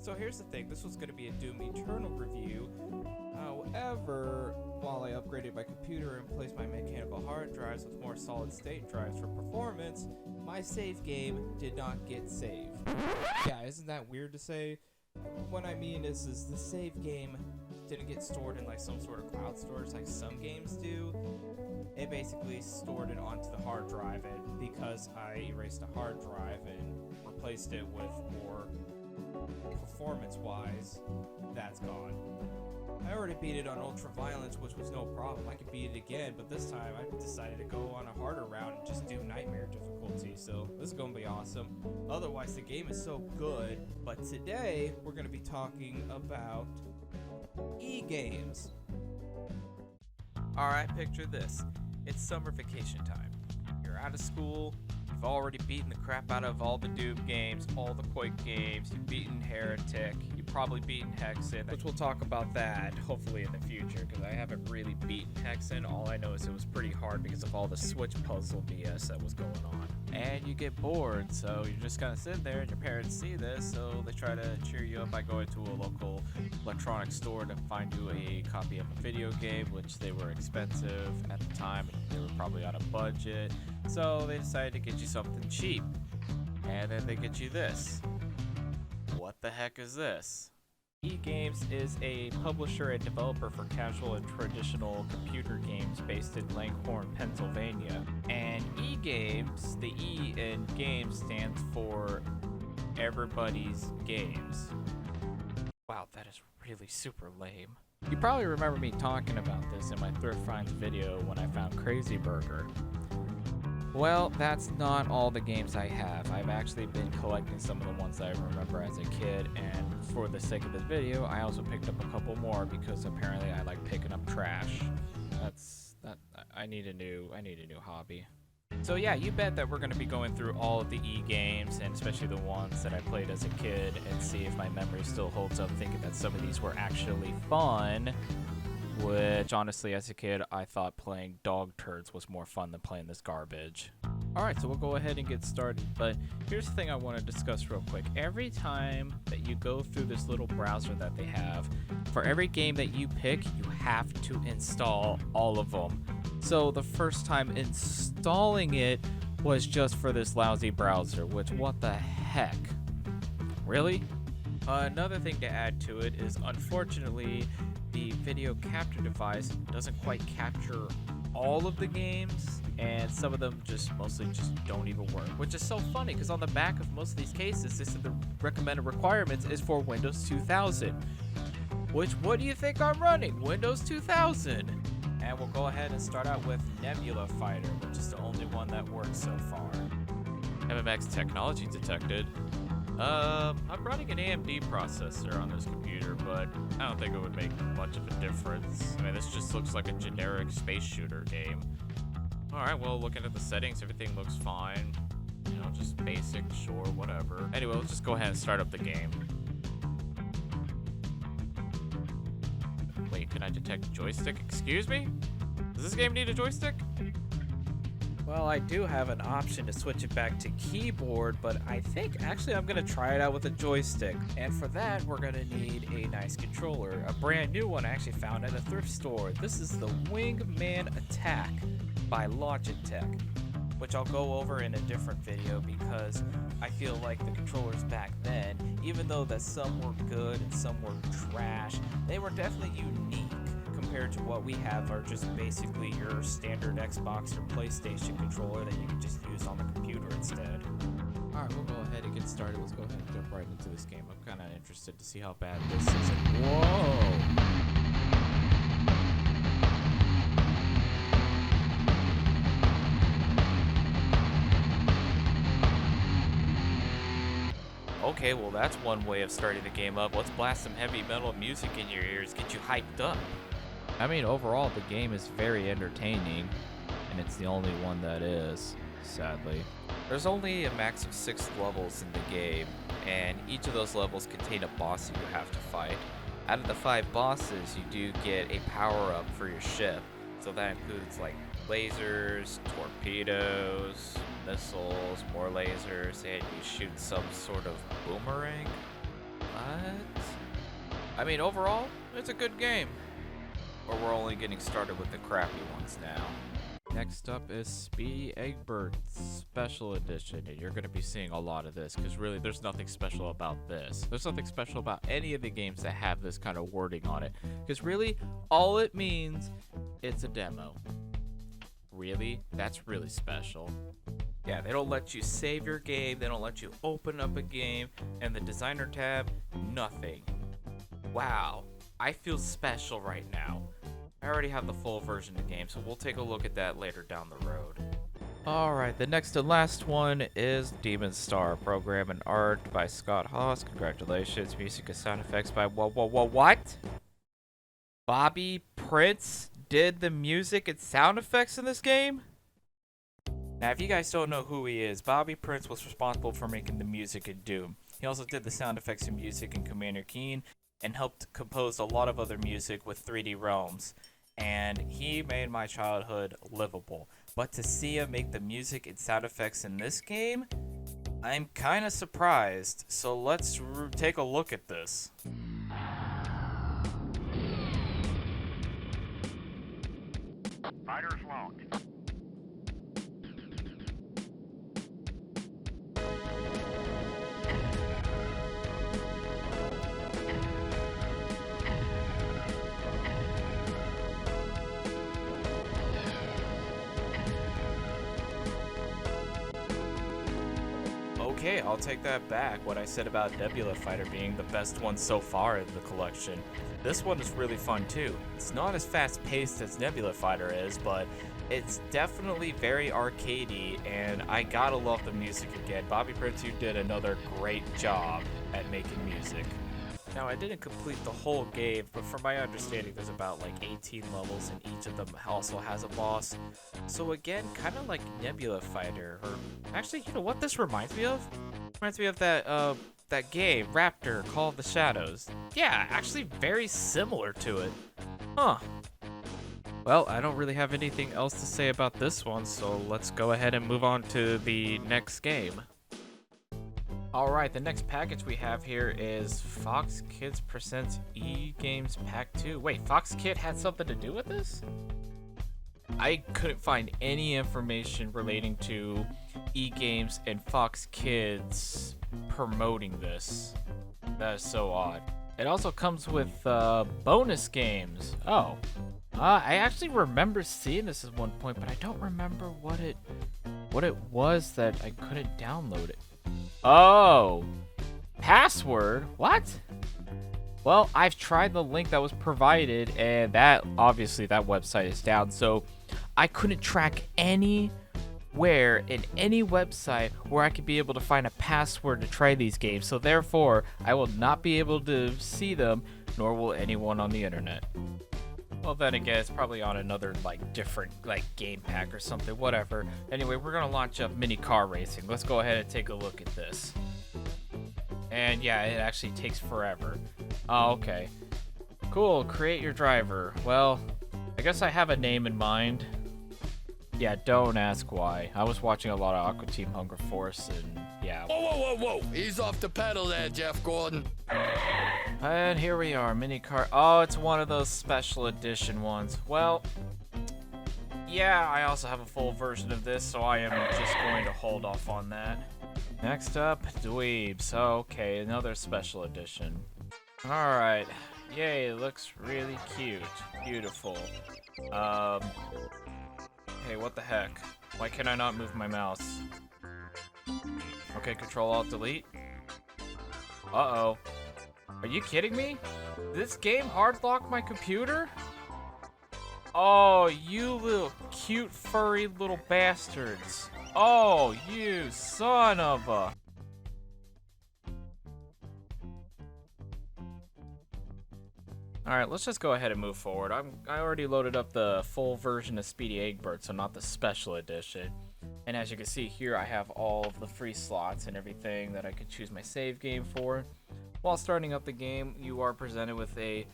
So here's the thing, this was going to be a Doom Eternal review. However, while I upgraded my computer and placed my mechanical hard drives with more solid state drives for performance, my save game did not get saved. Yeah, isn't that weird to say? What I mean is the save game didn't get stored in like some sort of cloud storage like some games do. It basically stored it onto the hard drive, and because I erased a hard drive and replaced it with more performance-wise, that's gone. I already beat it on Ultra Violence, which was no problem. I could beat it again, but this time I decided to go on a harder route and just do Nightmare difficulty, so this is going to be awesome. Otherwise, the game is so good, but today we're going to be talking about eGames. Alright, picture this. It's summer vacation time. You're out of school. You've already beaten the crap out of all the Doom games, all the Quake games. You've beaten Heretic. You've probably beaten Hexen, which we'll talk about that hopefully in the future, because I haven't really beaten Hexen. All I know is it was pretty hard because of all the Switch puzzle BS that was going on. And you get bored, so you're just gonna sit there and your parents see this, so they try to cheer you up by going to a local electronics store to find you a copy of a video game, which they were expensive at the time and they were probably on a budget. So they decided to get you something cheap. And then they get you this. What the heck is this? eGames is a publisher and developer for casual and traditional computer games based in Langhorne, Pennsylvania. And eGames, the E in games stands for Everybody's Games. Wow, that is really super lame. You probably remember me talking about this in my Thrift Finds video when I found Crazy Burger. Well, that's not all the games I have. I've actually been collecting some of the ones I remember as a kid, and for the sake of this video, I also picked up a couple more because apparently I like picking up trash. I need a new hobby. So yeah, you bet that we're going to be going through all of the eGames, and especially the ones that I played as a kid, and see if my memory still holds up, thinking that some of these were actually fun. Which, honestly, as a kid, I thought playing dog turds was more fun than playing this garbage. Alright, so we'll go ahead and get started, but here's the thing I want to discuss real quick. Every time that you go through this little browser that they have, for every game that you pick, you have to install all of them. So the first time installing it was just for this lousy browser, which, what the heck? Really? Another thing to add to it is, unfortunately, the video capture device doesn't quite capture all of the games, and some of them mostly don't even work, which is so funny because on the back of most of these cases, this is the recommended requirements is for Windows 2000, which, what do you think I'm running? Windows 2000. And we'll go ahead and start out with Amulet Fighter, which is the only one that works so far. MMX technology detected. I'm running an AMD processor on this computer, but I don't think it would make much of a difference. I mean, this just looks like a generic space shooter game. Alright, well, looking at the settings, everything looks fine. You know, just basic, sure, whatever. Anyway, let's just go ahead and start up the game. Wait, can I detect a joystick? Excuse me? Does this game need a joystick? Well, I do have an option to switch it back to keyboard, but I think actually I'm going to try it out with a joystick. And for that, we're going to need a nice controller. A brand new one I actually found at a thrift store. This is the Wingman Attack by Logitech, which I'll go over in a different video because I feel like the controllers back then, even though that some were good and some were trash, they were definitely unique compared to what we have are just basically your standard Xbox or PlayStation controller that you can just use on the computer instead. Alright, we'll go ahead and get started. Let's go ahead and jump right into this game. I'm kind of interested to see how bad this is. Whoa! Okay, well that's one way of starting the game up. Let's blast some heavy metal music in your ears, get you hyped up. I mean, overall, the game is very entertaining, and it's the only one that is, sadly. There's only a max of 6 levels in the game, and each of those levels contain a boss that you have to fight. Out of the 5 bosses, you do get a power-up for your ship, so that includes, like, lasers, torpedoes, missiles, more lasers, and you shoot some sort of boomerang. What? I mean, overall, it's a good game. Or we're only getting started with the crappy ones now. Next up is Speedy Egbert Special Edition, and you're going to be seeing a lot of this, because really there's nothing special about this. There's nothing special about any of the games that have this kind of wording on it, because really, all it means, it's a demo. Really? That's really special. Yeah, they don't let you save your game, they don't let you open up a game, and the designer tab, nothing. Wow, I feel special right now. I already have the full version of the game, so we'll take a look at that later down the road. Alright, the next and last one is Demon Star, program and art by Scott Haas. Congratulations. Music and sound effects by what? Bobby Prince did the music and sound effects in this game? Now, if you guys don't know who he is, Bobby Prince was responsible for making the music in Doom. He also did the sound effects and music in Commander Keen, and helped compose a lot of other music with 3D Realms. And he made my childhood livable. But to see him make the music and sound effects in this game, I'm kind of surprised. So let's take a look at this. Fighters launch. Okay, I'll take that back. What I said about Amulet Fighter being the best one so far in the collection. This one is really fun too. It's not as fast paced as Amulet Fighter is, but it's definitely very arcadey, and I gotta love the music again. Bobby Prince, you did another great job at making music. Now, I didn't complete the whole game, but from my understanding, there's about like 18 levels, and each of them also has a boss. So again, kind of like Nebula Fighter, or actually, you know what this reminds me of? Reminds me of that game, Raptor, Call of the Shadows. Yeah, actually very similar to it. Huh. Well, I don't really have anything else to say about this one, so let's go ahead and move on to the next game. Alright, the next package we have here is Fox Kids Presents eGames Pack 2. Wait, Fox Kid had something to do with this? I couldn't find any information relating to eGames and Fox Kids promoting this. That is so odd. It also comes with bonus games. Oh. I actually remember seeing this at one point, but I don't remember what it was that I couldn't download it. Oh, password? What? Well, I've tried the link that was provided, and that website is down, so I couldn't track anywhere in any website where I could be able to find a password to try these games. So therefore, I will not be able to see them, nor will anyone on the internet. Well, then again, it's probably on another, different, game pack or something, whatever. Anyway, we're gonna launch up mini car racing. Let's go ahead and take a look at this. And yeah, it actually takes forever. Oh, okay. Cool, create your driver. Well, I guess I have a name in mind. Yeah, don't ask why. I was watching a lot of Aqua Team Hunger Force, and yeah. Whoa. Ease off the pedal there, Jeff Gordon. And here we are, mini car. Oh, it's one of those special edition ones. Well, yeah, I also have a full version of this, so I am just going to hold off on that. Next up, Dweebs. Okay, another special edition. Alright. Yay, it looks really cute. Beautiful. Hey, what the heck? Why can I not move my mouse? Okay, Control-Alt-Delete. Uh-oh. Are you kidding me? Did this game hard lock my computer? Oh, you little cute furry little bastards. Oh, you son of a... Alright, let's just go ahead and move forward. I already loaded up the full version of Speedy Egbert, so not the special edition. And as you can see here, I have all of the free slots and everything that I could choose my save game for. While starting up the game, you are presented with a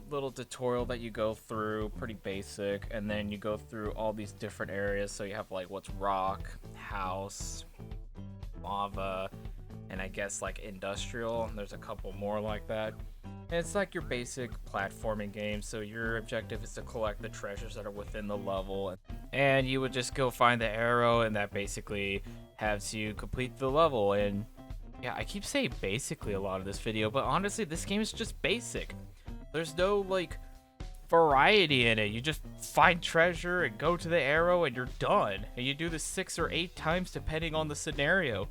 little tutorial that you go through, pretty basic, and then you go through all these different areas. So you have what's rock, house, lava, and I guess industrial. There's a couple more like that. It's like your basic platforming game, so your objective is to collect the treasures that are within the level, and you would just go find the arrow, and that basically has you complete the level. And yeah, I keep saying basically a lot of this video, but honestly, this game is just basic. There's no like variety in it. You just find treasure and go to the arrow and you're done. And you do this 6 or 8 times depending on the scenario.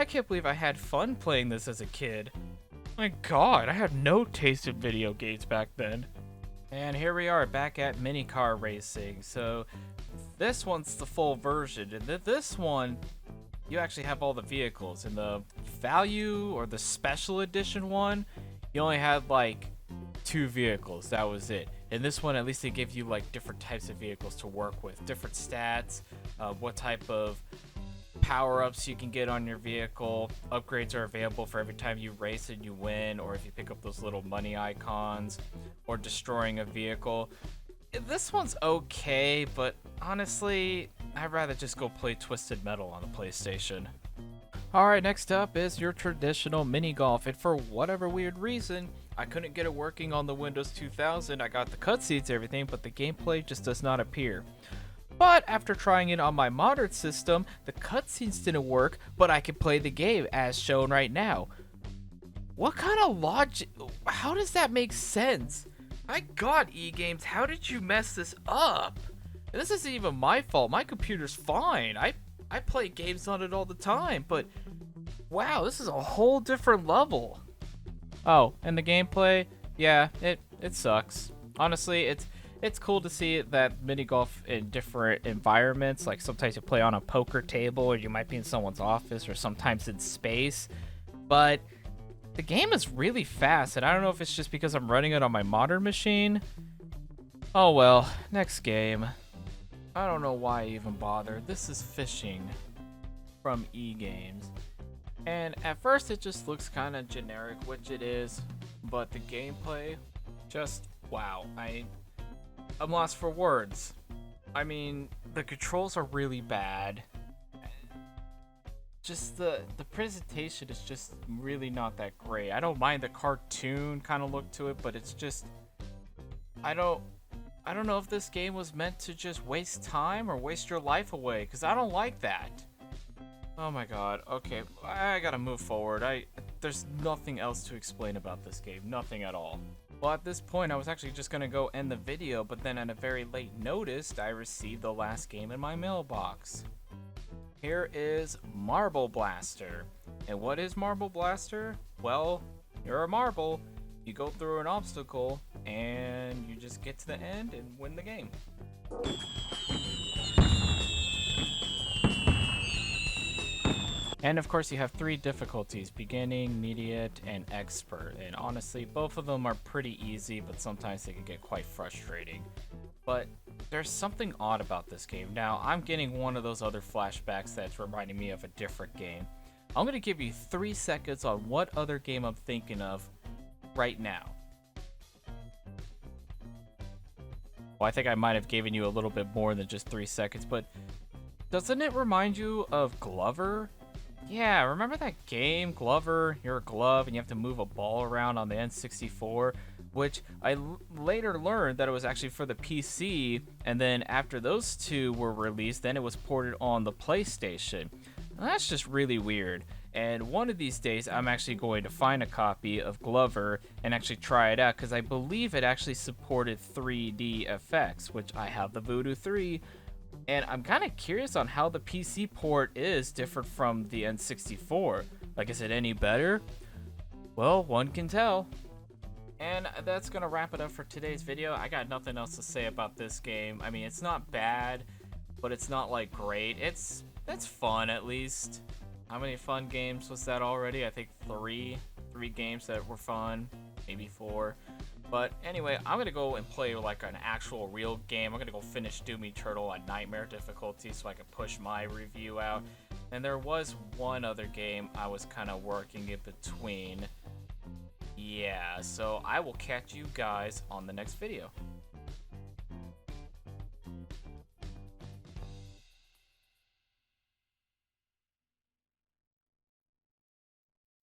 I can't believe I had fun playing this as a kid. My god, I had no taste in video games back then. And here we are back at mini car racing. So this one's the full version, and this one you actually have all the vehicles. In the value or the special edition one, you only had like 2 vehicles. That was it. In this one, at least they give you like different types of vehicles to work with, different stats, what type of power-ups you can get on your vehicle. Upgrades are available for every time you race and you win, or if you pick up those little money icons, or destroying a vehicle. This one's okay, but honestly, I'd rather just go play Twisted Metal on the PlayStation. Alright, next up is your traditional mini golf, and for whatever weird reason, I couldn't get it working on the Windows 2000. I got the cutscenes and everything, but the gameplay just does not appear. But after trying it on my modern system, the cutscenes didn't work, but I can play the game as shown right now. What kind of logic? How does that make sense? My god, eGames, how did you mess this up? And this isn't even my fault. My computer's fine. I play games on it all the time, but wow, this is a whole different level. Oh, and the gameplay, yeah, it sucks. Honestly, it's cool to see that mini golf in different environments. Like sometimes you play on a poker table, or you might be in someone's office, or sometimes in space. But the game is really fast, and I don't know if it's just because I'm running it on my modern machine. Oh well, next game. I don't know why I even bothered. This is fishing from eGames. And at first it just looks kind of generic, which it is, but the gameplay, just wow. I'm lost for words. I mean, the controls are really bad. Just the presentation is just really not that great. I don't mind the cartoon kind of look to it, but it's just, I don't know if this game was meant to just waste time or waste your life away, because I don't like that. Oh my god. Okay, I gotta move forward. There's nothing else to explain about this game. Nothing at all. Well, at this point, I was actually just gonna go end the video, but then at a very late notice, I received the last game in my mailbox. Here is Marble Blaster. And what is Marble Blaster? Well, you're a marble. You go through an obstacle, and you just get to the end and win the game. And of course you have 3 difficulties: beginning, mediate, and expert. And honestly, both of them are pretty easy, but sometimes they can get quite frustrating. But there's something odd about this game. Now, I'm getting one of those other flashbacks that's reminding me of a different game. I'm going to give you 3 seconds on what other game I'm thinking of right now. Well, I think I might have given you a little bit more than just 3 seconds, but doesn't it remind you of Glover? Yeah, remember that game, Glover? You're a glove and you have to move a ball around on the N64, which I later learned that it was actually for the PC, and then after those 2 were released, then it was ported on the PlayStation. Now, that's just really weird. And one of these days, I'm actually going to find a copy of Glover and actually try it out, because I believe it actually supported 3D effects, which I have the Voodoo 3. And I'm kind of curious on how the PC port is different from the N64. Like, is it any better? Well, one can tell. And that's going to wrap it up for today's video. I got nothing else to say about this game. I mean, it's not bad, but it's not, like, great. It's fun, at least. How many fun games was that already? I think 3 games that were fun, maybe 4. But anyway, I'm going to go and play like an actual real game. I'm going to go finish Doom Eternal on Nightmare difficulty so I can push my review out. And there was one other game I was kind of working in between. Yeah, so I will catch you guys on the next video.